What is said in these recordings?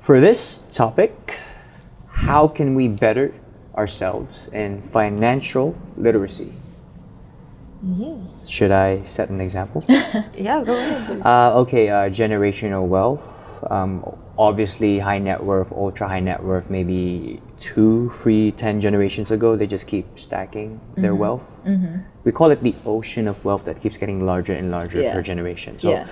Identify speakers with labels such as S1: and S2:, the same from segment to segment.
S1: For this topic, how can we better ourselves in financial literacy? Should I set an example?
S2: Yeah, go ahead.
S1: Generational wealth. Obviously, high net worth, ultra high net worth, maybe 2, 3, 10 generations ago, they just keep stacking their wealth. We call it the ocean of wealth that keeps getting larger and larger per generation. So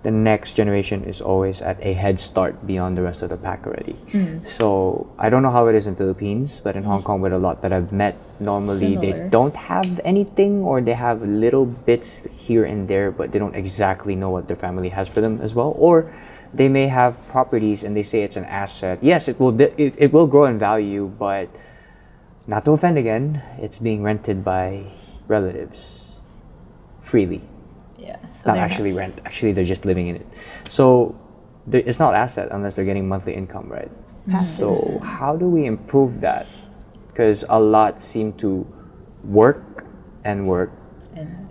S1: the next generation is always at a head start beyond the rest of the pack already. So I don't know how it is in Philippines, but in Hong Kong with a lot that I've met, normally they don't have anything, or they have little bits here and there, but they don't exactly know what their family has for them as well. Or they may have properties and they say it's an asset. Yes, it will grow in value, but not to offend again, it's being rented by relatives freely.
S2: Yeah.
S1: Not actually rent. Actually, they're just living in it. So it's not asset unless they're getting monthly income, right? So how do we improve that? Because a lot seem to work and work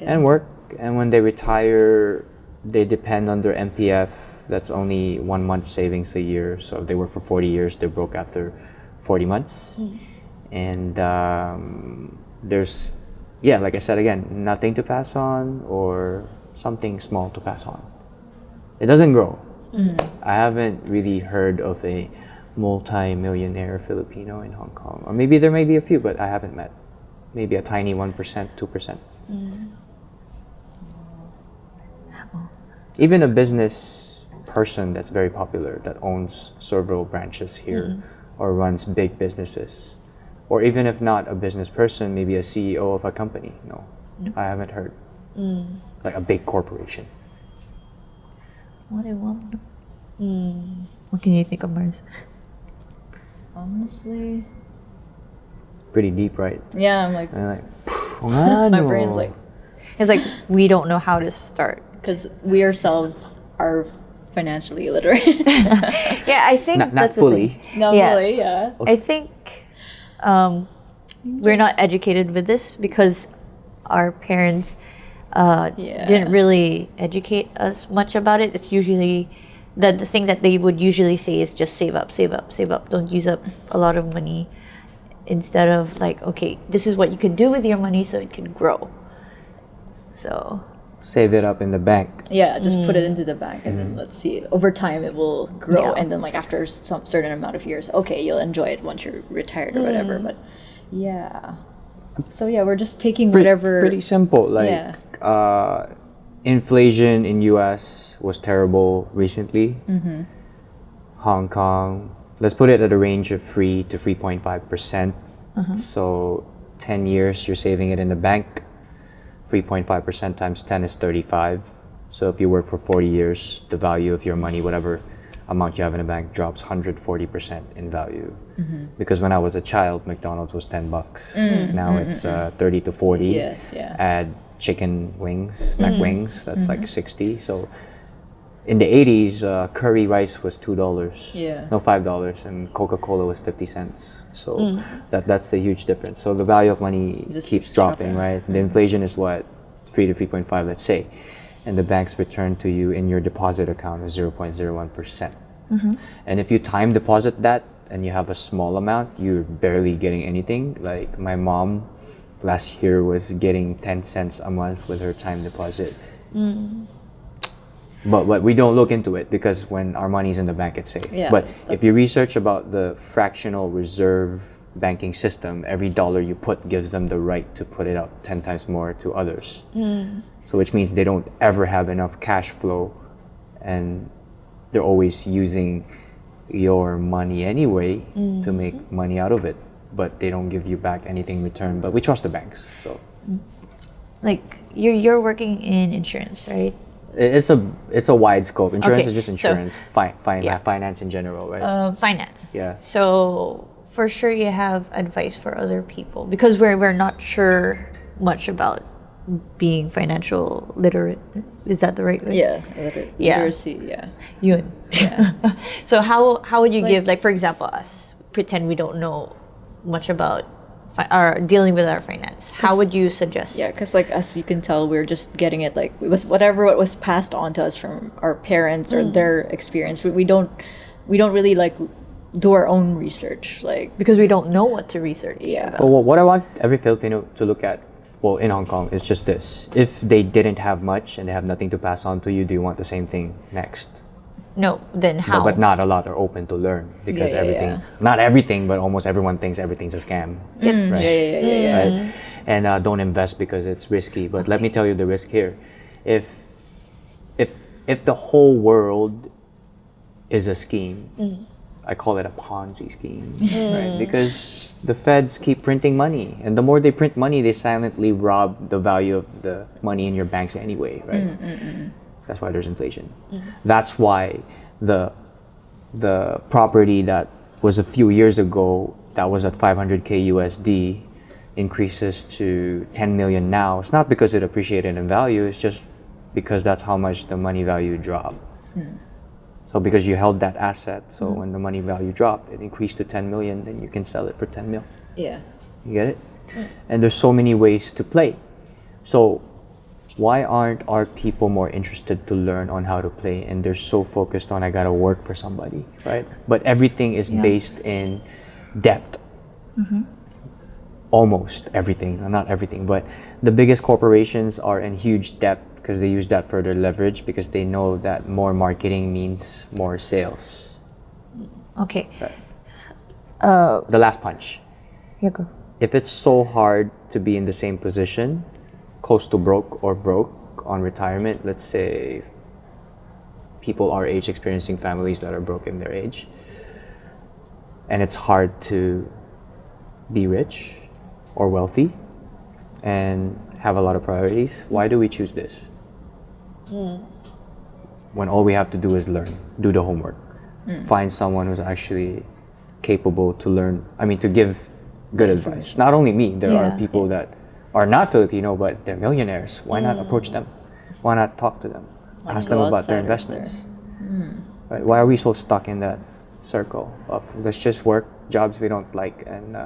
S1: and work, and when they retire, they depend on their MPF. That's only 1 month savings a year. So if they work for 40 years, they're broke after 40 months. And there's, like I said again, nothing to pass on or something small to pass on. It doesn't grow. I haven't really heard of a multi-millionaire Filipino in Hong Kong. Or maybe there may be a few, but I haven't met. Maybe a tiny 1%, 2%. Even a business person that's very popular, that owns several branches here or runs big businesses, or even if not a business person, maybe a CEO of a company. No, I haven't heard. Like a big corporation.
S2: What I want. What can you think of, Mars?
S3: Honestly,
S1: pretty deep, right?
S3: yeah, I'm like,
S2: My brain's like, it's like we don't know how to start.
S3: because we ourselves are financially illiterate.
S2: Yeah, I think
S1: Not
S2: that's
S1: fully.
S2: the thing.
S3: No,
S2: Yeah.
S3: really, yeah.
S2: I think we're not educated with this because our parents didn't really educate us much about it. It's usually the thing that they would usually say is just save up, save up, save up. Don't use up a lot of money, instead of like, okay, this is what you can do with your money so it can grow. So
S1: Save it up in the bank.
S3: Yeah, just put it into the bank, and then let's see. Over time, it will grow, and then like after some certain amount of years, okay, you'll enjoy it once you're retired or whatever. But yeah, so yeah, we're just taking whatever.
S1: Pretty simple. Like inflation in US was terrible recently. Hong Kong, let's put it at a range of 3 to 3.5%. So 10 years, you're saving it in the bank. 3.5% times 10 is 35. So if you work for 40 years, the value of your money, whatever amount you have in the bank, drops 140% in value. Because when I was a child, McDonald's was $10. Now it's 30 to 40.
S3: Yes, yeah.
S1: Add chicken wings, McWings, that's like 60. So in the 80s, curry rice was $2.
S3: Yeah.
S1: No, $5, and Coca-Cola was 50 cents. So that's the huge difference. So the value of money
S3: Just
S1: keeps dropping, right? The inflation is what? 3 to 3.5, let's say. And the bank's return to you in your deposit account is 0.01%. And if you time deposit that and you have a small amount, you're barely getting anything. Like my mom last year was getting 10 cents a month with her time deposit. But we don't look into it because when our money's in the bank, it's safe.
S3: Yeah,
S1: but if you research about the fractional reserve banking system, every dollar you put gives them the right to put it up 10 times more to others. So which means they don't ever have enough cash flow, and they're always using your money anyway to make money out of it. But they don't give you back anything in return. But we trust the banks, so.
S2: like you're working in insurance, right?
S1: It's a wide scope. Insurance
S2: Okay,
S1: is just
S2: so-
S1: insurance, finance in general, right?
S2: Finance.
S1: Yeah.
S2: So for sure you have advice for other people because we're not sure much about being financial literate. Is that the right way?
S3: Yeah,
S2: Yeah.
S3: literacy, yeah.
S2: Yun.
S3: Yeah.
S2: So how would you
S3: It's
S2: give, like for example, us pretend we don't know much about dealing with our finance. How would you suggest?
S3: Yeah, because like us, you can tell we're just getting it like it was whatever what was passed on to us from our parents or their experience. We don't we don't really like do our own research, like
S2: Because we don't know what to research.
S3: yeah.
S1: Well, what I want every Filipino to look at, well, in Hong Kong, is just this. If they didn't have much and they have nothing to pass on to you, do you want the same thing next?
S2: No, then how?
S1: But not a lot are open to learn because everything, not everything, but almost everyone thinks everything's a scam. Right?
S3: Yeah.
S1: Right? And don't invest because it's risky. But let me tell you the risk here. If the whole world is a scheme, I call it a Ponzi scheme, right? Because the feds keep printing money, and the more they print money, they silently rob the value of the money in your banks anyway, right? That's why there's inflation. That's why the property that was a few years ago that was at 500K USD increases to 10 million now. It's not because it appreciated in value, it's just because that's how much the money value dropped. So because you held that asset, so when the money value dropped, it increased to 10 million, then you can sell it for 10 mil.
S3: Yeah.
S1: You get it? And there's so many ways to play. So why aren't our people more interested to learn on how to play, and they're so focused on I gotta work for somebody, right? But everything is based in debt. Almost everything, not everything, but the biggest corporations are in huge debt because they use that for their leverage because they know that more marketing means more sales.
S2: Okay.
S1: Right. The last punch.
S2: Yeah, go.
S1: If it's so hard to be in the same position, close to broke or broke on retirement, let's say people our age experiencing families that are broke in their age, and it's hard to be rich or wealthy and have a lot of priorities, why do we choose this? When all we have to do is learn, do the homework, find someone who's actually capable to learn, to give good advice. Not only me, there are people that are not Filipino, but they're millionaires. Why not approach them? Why not talk to them? Ask them about their investments. Right? Why are we so stuck in that circle of let's just work jobs we don't like and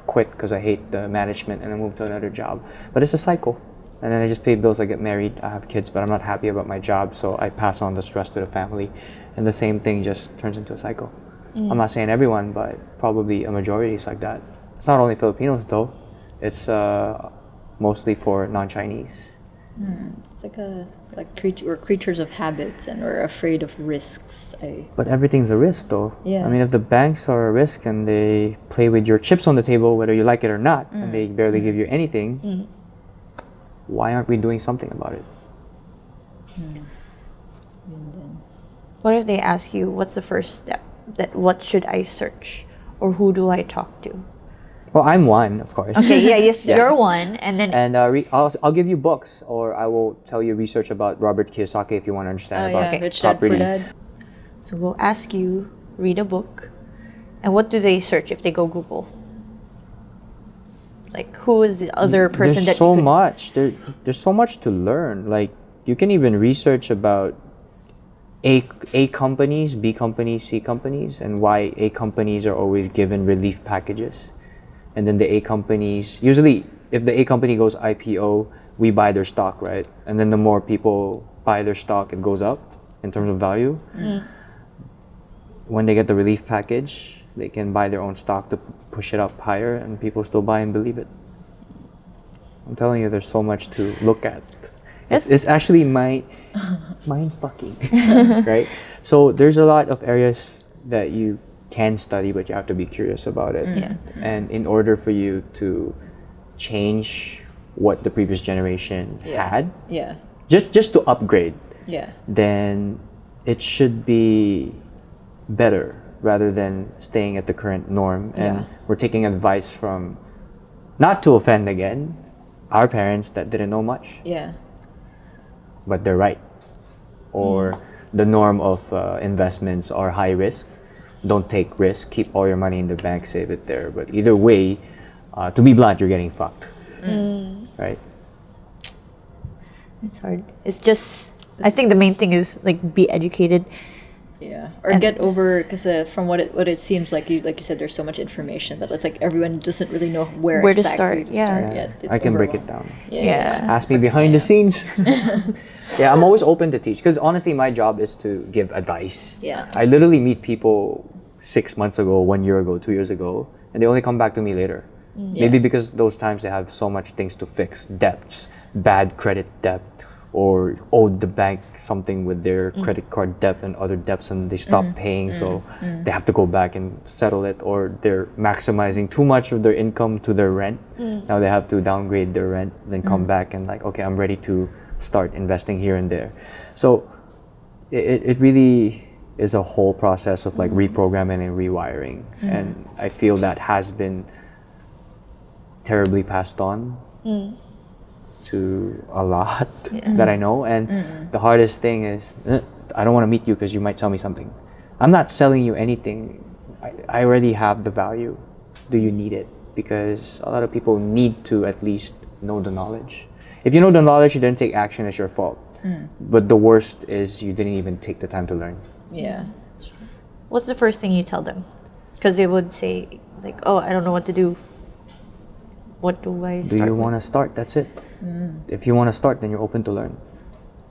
S1: quit because I hate the management and then move to another job? But it's a cycle. And then I just pay bills, I get married, I have kids, but I'm not happy about my job, so I pass on the stress to the family. And the same thing just turns into a cycle. I'm not saying everyone, but probably a majority is like that. It's not only Filipinos though, it's mostly for non-Chinese.
S3: It's like we're creatures of habits and we're afraid of risks.
S1: But everything's a risk though.
S3: Yeah.
S1: If the banks are a risk and they play with your chips on the table, whether you like it or not, and they barely give you anything, why aren't we doing something about it?
S2: What if they ask you, what's the first step? What should I search? Or who do I talk to?
S1: Well, I'm one, of course.
S2: Okay, yes, you're one. And then
S1: And I'll give you books, or I will tell you research about Robert Kiyosaki if you want to understand about
S3: Rich Dad Poor
S1: property.
S3: Dad.
S2: So we'll ask you, read a book. And what do they search if they go Google? Like, who is the other person
S1: There's
S2: that
S1: so
S2: you could...
S1: much. There's so much to learn. Like, you can even research about A companies, B companies, C companies, and why A companies are always given relief packages. And then the A companies, usually if the A company goes IPO, we buy their stock, right? And then the more people buy their stock, it goes up in terms of value. When they get the relief package, they can buy their own stock to push it up higher, and people still buy and believe it. I'm telling you, there's so much to look at. It's actually mind fucking, right? So there's a lot of areas that you can study, but you have to be curious about it. And in order for you to change what the previous generation had, just to upgrade, then it should be better rather than staying at the current norm. And we're taking advice from, not to offend again, our parents that didn't know much. But they're right. Or the norm of investments are high risk. Don't take risk. Keep all your money in the bank, save it there. But either way, to be blunt, you're getting fucked. Right?
S2: It's hard. It's just, I think the main thing is like be educated
S3: Yeah, or get over, because from what it seems like you said, there's so much information, but it's like everyone doesn't really know where
S2: to
S3: exactly
S2: start.
S3: to
S2: Yeah.
S3: start yet. It's
S1: I can break it
S3: overwhelming.
S1: down.
S2: Yeah.
S1: Ask me behind the scenes. Yeah, I'm always open to teach because honestly, my job is to give advice.
S3: Yeah.
S1: I literally meet people 6 months ago, 1 year ago, 2 years ago, and they only come back to me later. Maybe because those times they have so much things to fix, debts, bad credit debt, or owed the bank something with their credit card debt and other debts, and they stop paying, so they have to go back and settle it, or they're maximizing too much of their income to their rent. Now they have to downgrade their rent, then come back and like, okay, I'm ready to start investing here and there. So it really is a whole process of like reprogramming and rewiring, and I feel that has been terribly passed on to a lot that I know. And the hardest thing is, I don't want to meet you because you might sell me something. I'm not selling you anything. I already have the value. Do you need it? Because a lot of people need to at least know the knowledge. If you know the knowledge, you didn't take action, it's your fault. But the worst is you didn't even take the time to learn.
S3: Yeah.
S2: What's the first thing you tell them? Because they would say, like, oh, I don't know what to do. What do I start
S1: Do you
S2: with?
S1: want to start? That's it. If you want to start, then you're open to learn.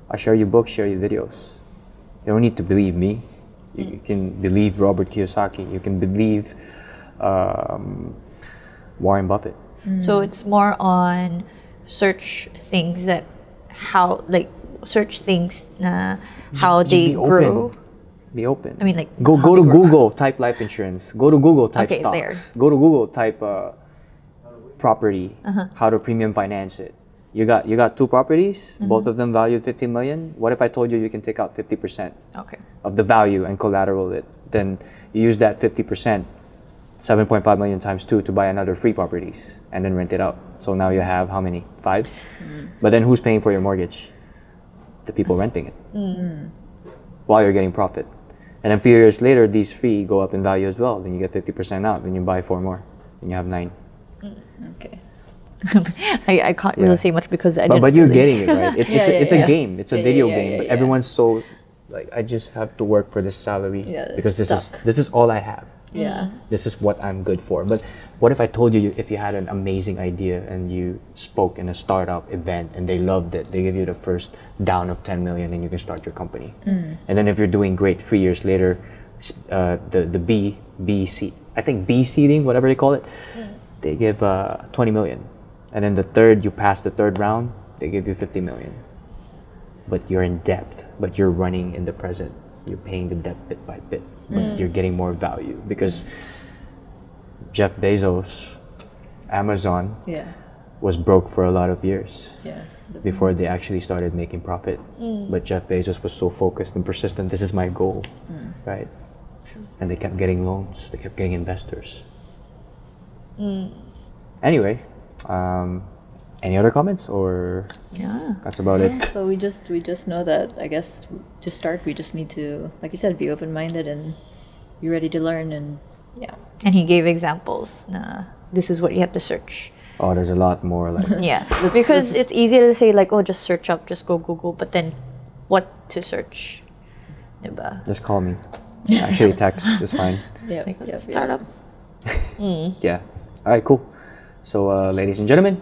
S1: I share you books, share you videos. You don't need to believe me. You can believe Robert Kiyosaki. You can believe Warren Buffett.
S2: So it's more on search things that how how they
S1: Be open.
S2: grow.
S1: Be open.
S2: I mean, like,
S1: go
S2: how
S1: to
S2: they grow.
S1: Google, type life insurance. Go to Google, type
S2: Okay,
S1: stocks.
S2: there.
S1: Go to Google, type property. How to premium finance it. You got 2 properties. Both of them valued 50 million. What if I told you you can take out 50%
S2: Okay.
S1: of the value and collateral it? Then you use that 50%, 7.5 million times 2 to buy another 3 properties and then rent it out. So now you have how many? 5? But then who's paying for your mortgage? The people renting it. While you're getting profit. And then a few years later, these 3 go up in value as well. Then you get 50% out. Then you buy 4 more. Then you have 9.
S3: Okay.
S2: I can't really say much because I didn't
S1: But you're
S2: really-
S1: getting it, right? It's a game. It's a
S3: Yeah,
S1: video
S3: yeah,
S1: game.
S3: yeah,
S1: But
S3: yeah.
S1: everyone's so like, I just have to work for this salary
S3: Yeah,
S1: because
S3: stuck.
S1: this is all I have.
S3: Yeah.
S1: This is what I'm good for. But what if I told you if you had an amazing idea and you spoke in a startup event and they loved it, they give you the first down of 10 million and you can start your company. And then if you're doing great 3 years later, the B seeding, whatever they call it, they give 20 million. And then you pass the 3rd round, they give you 50 million. But you're in debt, but you're running in the present. You're paying the debt bit by bit, but you're getting more value because Jeff Bezos, Amazon, was broke for a lot of years before they actually started making profit. But Jeff Bezos was so focused and persistent. This is my goal, right? And they kept getting loans. They kept getting investors. Anyway, any other comments or that's about it?
S3: So we just know that, I guess, to start, we just need to, like you said, be open-minded and be ready to learn. And
S2: And he gave examples. This is what you have to search.
S1: Oh, there's a lot more like
S2: Yeah, because it's easy to say like, oh, just search up, just go Google, but then what to search? Diba?
S1: just call me. Actually, text is fine.
S2: Startup.
S1: Yeah. All right, cool. So, ladies and gentlemen,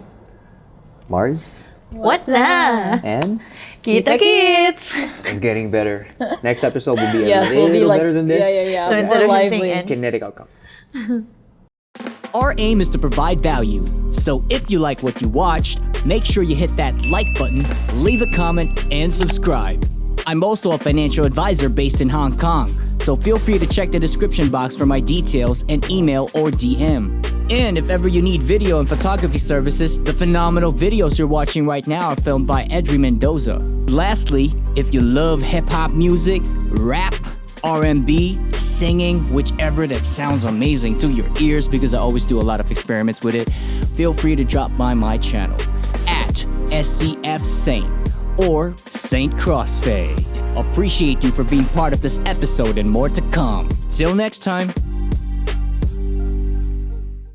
S1: Mars
S2: What na?
S1: and
S2: Kita Kits!
S1: it's getting better. Next episode will be a
S3: yes,
S1: little
S3: we'll be like
S1: better than this.
S3: Yeah.
S2: So
S3: more
S2: instead of him saying
S3: lively.
S2: N-
S1: Kinetic outcome.
S4: Our aim is to provide value, so if you like what you watched, make sure you hit that like button, leave a comment, and subscribe. I'm also a financial advisor based in Hong Kong, so feel free to check the description box for my details and email or DM. And if ever you need video and photography services, the phenomenal videos you're watching right now are filmed by 𝙁𝙁 Mendoza. Lastly, if you love hip-hop music, rap, R&B, singing, whichever that sounds amazing to your ears, because I always do a lot of experiments with it, feel free to drop by my channel at @SCF or Saint Crossfade. Appreciate you for being part of this episode and more to come. Till next time.